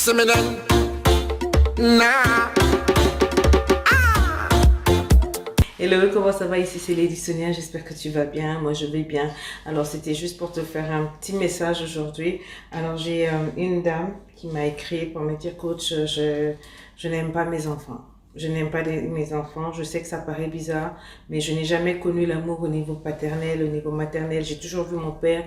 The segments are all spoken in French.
Hello, comment ça va? Ici c'est Lady Sonia, j'espère que tu vas bien, moi je vais bien. Alors c'était juste pour te faire un petit message aujourd'hui. Alors j'ai une dame qui m'a écrit pour me dire: coach, je n'aime pas mes enfants. Je n'aime pas mes enfants, je sais que ça paraît bizarre, mais je n'ai jamais connu l'amour au niveau paternel, au niveau maternel. J'ai toujours vu mon père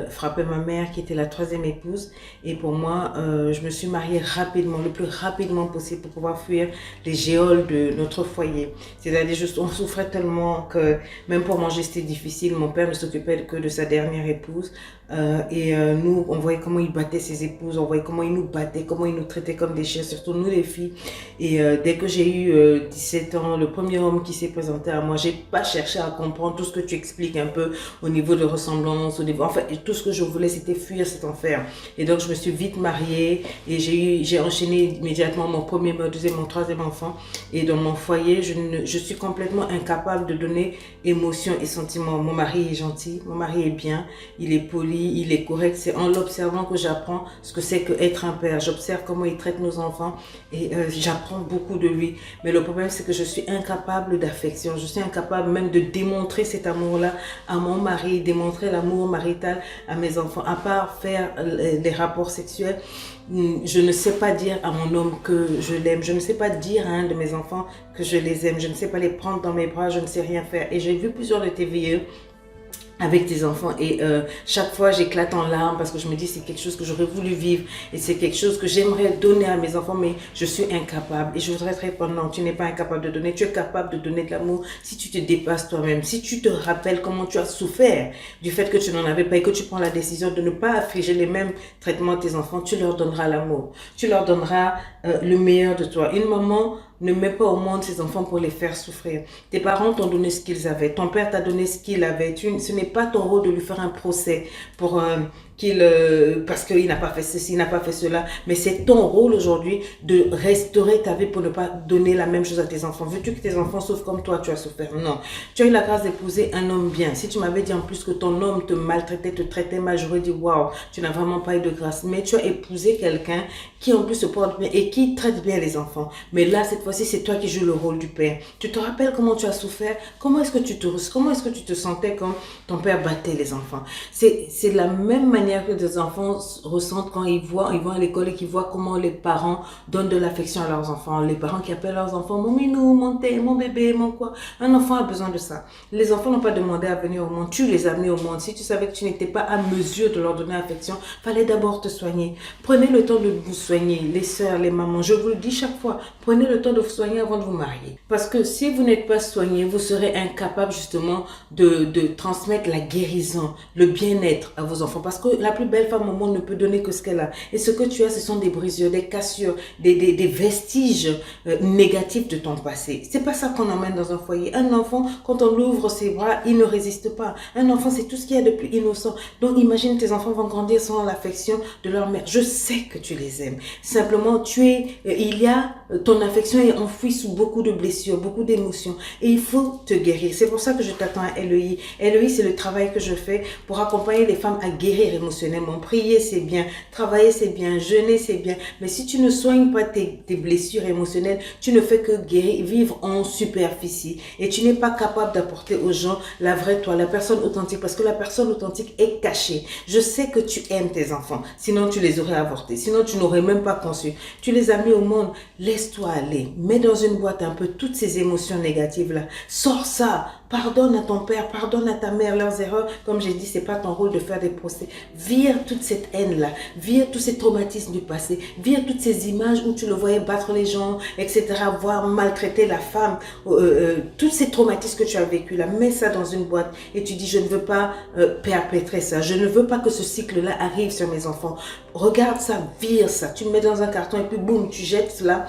frapper ma mère qui était la troisième épouse. Et pour moi, je me suis mariée rapidement, le plus rapidement possible pour pouvoir fuir les geôles de notre foyer. C'est-à-dire, on souffrait tellement que même pour manger c'était difficile. Mon père ne s'occupait que de sa dernière épouse. Nous, on voyait comment il battait ses épouses, on voyait comment il nous battait, comment il nous traitait comme des chiens, surtout nous les filles. Et dès que j'ai eu 17 ans, le premier homme qui s'est présenté à moi, j'ai pas cherché à comprendre tout ce que tu expliques un peu au niveau de ressemblance, au niveau, enfin, tout ce que je voulais c'était fuir cet enfer. Et donc je me suis vite mariée et j'ai enchaîné immédiatement mon premier, mon deuxième, mon troisième enfant. Et dans mon foyer, je suis complètement incapable de donner émotion et sentiments. Mon mari est gentil, mon mari est bien, il est poli, il est correct. C'est en l'observant que j'apprends ce que c'est qu'être un père. J'observe comment il traite nos enfants et j'apprends beaucoup de lui. Mais le problème, c'est que je suis incapable d'affection. Je suis incapable même de démontrer cet amour-là à mon mari, démontrer l'amour marital à mes enfants. À part faire des rapports sexuels, je ne sais pas dire à mon homme que je l'aime. Je ne sais pas dire à un de mes enfants que je les aime. Je ne sais pas les prendre dans mes bras. Je ne sais rien faire. Et j'ai vu plusieurs de tes vidéos avec tes enfants et chaque fois j'éclate en larmes parce que je me dis c'est quelque chose que j'aurais voulu vivre et c'est quelque chose que j'aimerais donner à mes enfants, mais je suis incapable. Et je voudrais te répondre: non, tu n'es pas incapable de donner, tu es capable de donner de l'amour si tu te dépasses toi-même, si tu te rappelles comment tu as souffert du fait que tu n'en avais pas et que tu prends la décision de ne pas affliger les mêmes traitements à tes enfants. Tu leur donneras l'amour, tu leur donneras le meilleur de toi. Une maman ne met pas au monde ses enfants pour les faire souffrir. Tes parents t'ont donné ce qu'ils avaient. Ton père t'a donné ce qu'il avait. Ce n'est pas ton rôle de lui faire un procès pour parce qu'il n'a pas fait ceci, il n'a pas fait cela. Mais c'est ton rôle aujourd'hui de restaurer ta vie pour ne pas donner la même chose à tes enfants. Veux-tu que tes enfants souffrent comme toi, tu as souffert? Non. Tu as eu la grâce d'épouser un homme bien. Si tu m'avais dit en plus que ton homme te maltraitait, te traitait mal, j'aurais dit: waouh, tu n'as vraiment pas eu de grâce. Mais tu as épousé quelqu'un qui en plus se porte bien et qui traite bien les enfants. Mais là, cette fois-ci, c'est toi qui joues le rôle du père. Tu te rappelles comment tu as souffert? Comment est-ce que tu te sentais quand ton père battait les enfants? C'est la même manière que des enfants ressentent quand ils vont à l'école et qu'ils voient comment les parents donnent de l'affection à leurs enfants. Les parents qui appellent leurs enfants: mon minou, mon thé, mon bébé, mon quoi. Un enfant a besoin de ça. Les enfants n'ont pas demandé à venir au monde. Tu les as amenés au monde. Si tu savais que tu n'étais pas à mesure de leur donner affection, fallait d'abord te soigner. Prenez le temps de vous soigner, les sœurs, les mamans. Je vous le dis chaque fois, prenez le temps de vous soigner avant de vous marier. Parce que si vous n'êtes pas soigné, vous serez incapable justement de transmettre la guérison, le bien-être à vos enfants. Parce que la plus belle femme au monde ne peut donner que ce qu'elle a. Et ce que tu as, ce sont des brisures, des cassures, des vestiges négatifs de ton passé. C'est pas ça qu'on emmène dans un foyer. Un enfant, quand on ouvre ses bras, il ne résiste pas. Un enfant, c'est tout ce qu'il y a de plus innocent. Donc imagine, tes enfants vont grandir sans l'affection de leur mère. Je sais que tu les aimes. Simplement, ton affection est enfouie sous beaucoup de blessures, beaucoup d'émotions. Et il faut te guérir. C'est pour ça que je t'attends à LEI. LEI, c'est le travail que je fais pour accompagner les femmes à guérir émotionnellement. Prier, c'est bien. Travailler, c'est bien. Jeûner, c'est bien. Mais si tu ne soignes pas tes blessures émotionnelles, tu ne fais que guérir, vivre en superficie. Et tu n'es pas capable d'apporter aux gens la vraie toi, la personne authentique. Parce que la personne authentique est cachée. Je sais que tu aimes tes enfants. Sinon, tu les aurais avortés. Sinon, tu n'aurais même pas conçu. Tu les as mis au monde. Laisse-toi aller. Mets dans une boîte un peu toutes ces émotions négatives-là. Sors ça. Pardonne à ton père, pardonne à ta mère leurs erreurs. Comme j'ai dit, c'est pas ton rôle de faire des procès. Vire toute cette haine-là. Vire tous ces traumatismes du passé. Vire toutes ces images où tu le voyais battre les gens, etc. Voir maltraiter la femme. Tous ces traumatismes que tu as vécu là. Mets ça dans une boîte et tu dis: je ne veux pas perpétrer ça. Je ne veux pas que ce cycle-là arrive sur mes enfants. Regarde ça, vire ça. Tu le mets dans un carton et puis boum, tu jettes cela.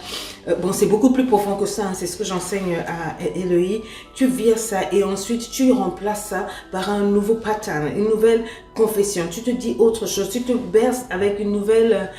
Bon, c'est beaucoup plus profond que ça. Hein. C'est ce que j'enseigne à LEI. Tu vires ça et ensuite tu remplaces ça par un nouveau pattern, une nouvelle confession, tu te dis autre chose, tu te berces avec une nouvelle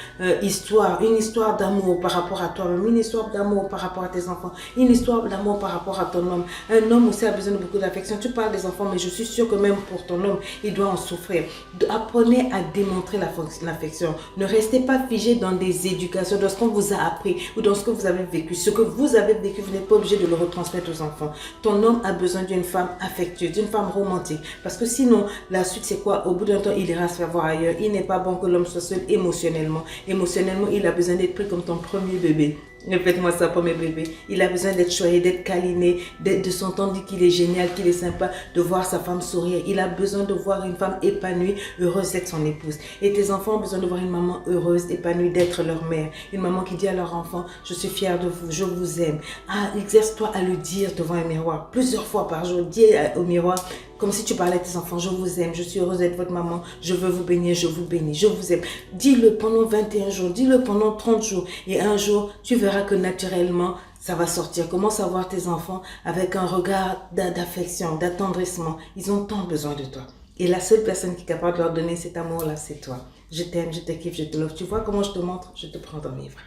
histoire, une histoire d'amour par rapport à toi-même, une histoire d'amour par rapport à tes enfants, une histoire d'amour par rapport à ton homme. Un homme aussi a besoin de beaucoup d'affection. Tu parles des enfants, mais je suis sûre que même pour ton homme, il doit en souffrir. Apprenez à démontrer l'affection. Ne restez pas figé dans des éducations, dans ce qu'on vous a appris ou dans ce que vous avez vécu. Ce que vous avez vécu, vous n'êtes pas obligé de le retransmettre aux enfants. Ton homme a besoin d'une femme affectueuse, d'une femme romantique. Parce que sinon, la suite c'est quoi? Au bout d'un temps, il ira se faire voir ailleurs. Il n'est pas bon que l'homme soit seul émotionnellement. Émotionnellement, il a besoin d'être pris comme ton premier bébé. Répète-moi ça pour mes bébés. Il a besoin d'être choyé, d'être câliné, de s'entendre dire qu'il est génial, qu'il est sympa, de voir sa femme sourire. Il a besoin de voir une femme épanouie, heureuse d'être son épouse. Et tes enfants ont besoin de voir une maman heureuse, épanouie d'être leur mère. Une maman qui dit à leur enfant, je suis fière de vous, je vous aime. Ah, exerce-toi à le dire devant un miroir, plusieurs fois par jour. Dis au miroir, comme si tu parlais à tes enfants, je vous aime, je suis heureuse d'être votre maman, je veux vous bénir, je vous bénis, je vous aime. Dis-le pendant 21 jours, dis-le pendant 30 jours. Et un jour, tu verras que naturellement, ça va sortir. Commence à voir tes enfants avec un regard d'affection, d'attendrissement. Ils ont tant besoin de toi. Et la seule personne qui est capable de leur donner cet amour-là, c'est toi. Je t'aime, je te kiffe, je te love. Tu vois comment je te montre? Je te prends dans mes bras.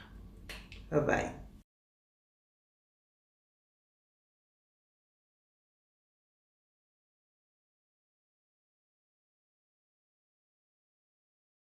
Bye bye.